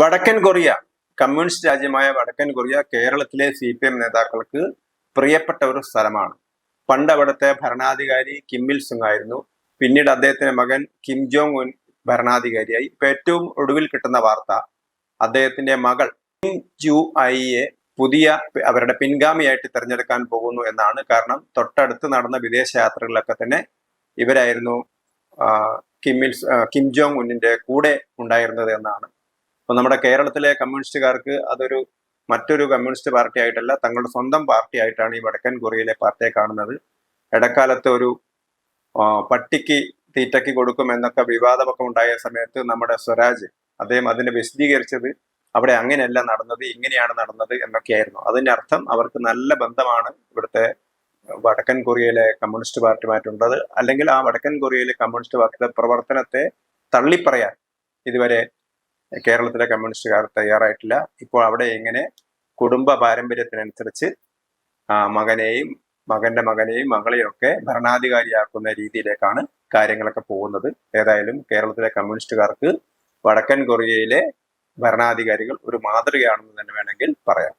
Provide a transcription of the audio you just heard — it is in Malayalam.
വടക്കൻ കൊറിയ, കമ്മ്യൂണിസ്റ്റ് രാജ്യമായ വടക്കൻ കൊറിയ കേരളത്തിലെ CPM നേതാക്കൾക്ക് പ്രിയപ്പെട്ട ഒരു സ്ഥലമാണ്. പണ്ട് അവിടുത്തെ ഭരണാധികാരി കിം ഇൽ സുങ് ആയിരുന്നു. പിന്നീട് അദ്ദേഹത്തിന്റെ മകൻ കിം ജോങ് ഉൻ ഭരണാധികാരിയായി. ഇപ്പൊ ഏറ്റവും ഒടുവിൽ കിട്ടുന്ന വാർത്ത, അദ്ദേഹത്തിന്റെ മകൾ കിം ജു ഐയെ പുതിയ അവരുടെ പിൻഗാമിയായിട്ട് തിരഞ്ഞെടുക്കാൻ പോകുന്നു എന്നാണ്. കാരണം തൊട്ടടുത്ത് നടന്ന വിദേശയാത്രകളിലൊക്കെ തന്നെ ഇവരായിരുന്നു കിം ജോങ് ഉന്നിന്റെ കൂടെ ഉണ്ടായിരുന്നത് എന്നാണ്. അപ്പൊ നമ്മുടെ കേരളത്തിലെ കമ്മ്യൂണിസ്റ്റുകാർക്ക് അതൊരു മറ്റൊരു കമ്മ്യൂണിസ്റ്റ് പാർട്ടി ആയിട്ടല്ല, തങ്ങളുടെ സ്വന്തം പാർട്ടി ആയിട്ടാണ് ഈ വടക്കൻ കൊറിയയിലെ പാർട്ടിയെ കാണുന്നത്. ഇടക്കാലത്ത് ഒരു പട്ടിക്ക് തീറ്റയ്ക്ക് കൊടുക്കും എന്നൊക്കെ വിവാദമൊക്കെ ഉണ്ടായ സമയത്ത് നമ്മുടെ സ്വരാജ് അദ്ദേഹം അതിനെ വിശദീകരിച്ചത് അവിടെ അങ്ങനെയല്ല നടന്നത്, ഇങ്ങനെയാണ് നടന്നത് എന്നൊക്കെയായിരുന്നു. അതിന്റെ അർത്ഥം അവർക്ക് നല്ല ബന്ധമാണ് ഇവിടുത്തെ വടക്കൻ കൊറിയയിലെ കമ്മ്യൂണിസ്റ്റ് പാർട്ടിയുമായിട്ടുള്ളത്. അല്ലെങ്കിൽ ആ വടക്കൻ കൊറിയയിലെ കമ്മ്യൂണിസ്റ്റ് പാർട്ടിയുടെ പ്രവർത്തനത്തെ തള്ളിപ്പറയാൻ ഇതുവരെ കേരളത്തിലെ കമ്മ്യൂണിസ്റ്റുകാർ തയ്യാറായിട്ടില്ല. ഇപ്പോൾ അവിടെ ഇങ്ങനെ കുടുംബ പാരമ്പര്യത്തിനനുസരിച്ച് മകന്റെ മകനെയും മകളെയും ഒക്കെ ഭരണാധികാരിയാക്കുന്ന രീതിയിലേക്കാണ് കാര്യങ്ങളൊക്കെ പോകുന്നത്. ഏതായാലും കേരളത്തിലെ കമ്മ്യൂണിസ്റ്റുകാർക്ക് വടക്കൻ കൊറിയയിലെ ഭരണാധികാരികൾ ഒരു മാതൃകയാണെന്ന് തന്നെ വേണമെങ്കിൽ പറയാം.